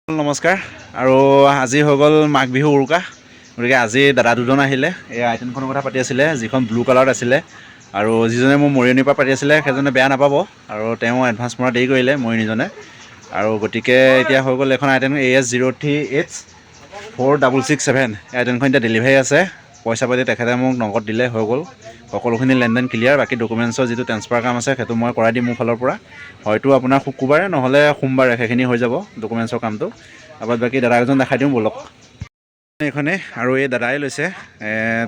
নমস্কাৰ আৰু আজি হৈ গ'ল মাঘ বিহু উৰুকা গতিকে আজি দাদা দুজন আহিলে এই আইটেমখনৰ কথা পাতি আছিলে যিখন ব্লু কালাৰত আছিলে আৰু যিজনে মোৰ মৰিয়নিৰ পৰা পাতি আছিলে সেইজনে বেয়া নাপাব আৰু তেওঁ এডভান্স মৰা দেৰি কৰিলে মৰিয়নিজনে আৰু গতিকে এতিয়া হৈ গ'ল এখন আইটেম AS03H4667 এই আইটেমখন এতিয়া ডেলিভাৰী আছে পইচা পাতি তেখেতে মোক নগদ দিলে হৈ গ'ল সকলোখিনি লেনদেন ক্লিয়াৰ বাকী ডকুমেণ্টছৰ যিটো ট্ৰেন্সফাৰ কাম আছে সেইটো মই কৰাই দিম মোৰ ফালৰ পৰা হয়তো আপোনাৰ শুকুৰবাৰে নহ'লে সোমবাৰে সেইখিনি হৈ যাব ডকুমেণ্টছৰ কামটো বাকী দাদা এজন দেখাই দিওঁ ব'লক এইখনে আৰু এই দাদাই লৈছে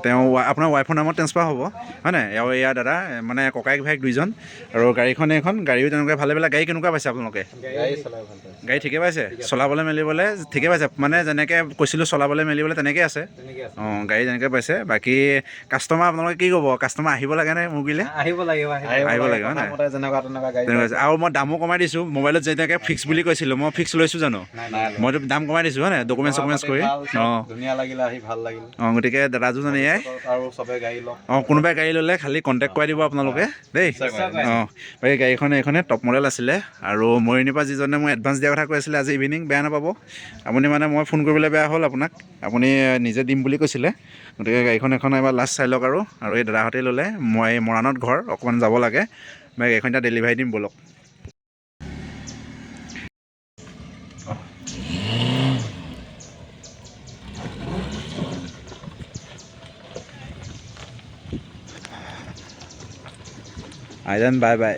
তেওঁ আপোনাৰ ৱাইফৰ নামত ট্ৰেন্সফাৰ হ'ব হয় নাই আৰু এয়া দাদা মানে ককাইক ভাইক দুইজন আৰু গাড়ীখন এইখন গাড়ীও তেনেকুৱা ভালে গাড়ী কেনেকুৱা পাইছে আপোনালোকে গাড়ী ঠিকে পাইছে চলাবলৈ মেলিবলৈ ঠিকে পাইছে মানে যেনেকৈ কৈছিলোঁ চলাবলৈ মেলিবলৈ তেনেকৈ আছে অঁ গাড়ী যেনেকৈ পাইছে বাকী কাষ্টমাৰ আপোনালোকে কি ক'ব কাষ্টমাৰ আহিব লাগেনে মুৰ্গীলৈ আহিব লাগিব হয় নাই তেনেকুৱা আৰু মই দামো কমাই দিছোঁ মোবাইলত যেনেকৈ ফিক্স বুলি কৈছিলোঁ মই ফিক্স লৈছোঁ জানো মইতো দাম কমাই দিছোঁ হয় নাই ডকুমেণ্টছ কৰি অঁ ধুনীয়া লাগিলে আহি ভাল লাগিল অঁ গতিকে দাদাজন এয়াই আৰু চবে গাড়ী লওক অঁ কোনোবাই গাড়ী ল'লে খালি কণ্টেক্ট কৰাই দিব আপোনালোকে দেই অঁ বাকী গাড়ীখন এইখনে টপ মডেল আছিলে আৰু মৰিয়নিৰ পৰা যিজনে মোক এডভান্স দিয়াৰ কথা কৈ আছিলে আজি ইভিনিং বেয়া নাপাব আপুনি মানে মই ফোন কৰিবলৈ বেয়া হ'ল আপোনাক আপুনি নিজে দিম বুলি কৈছিলে গতিকে গাড়ীখন এখন এবাৰ লাষ্ট চাই লওক আৰু এই দাদাহঁতে ল'লে মই মৰাণত ঘৰ অকণমান যাব লাগে মই গাড়ীখন এতিয়া ডেলিভাৰী দিম ব'লক আইজান বাই বাই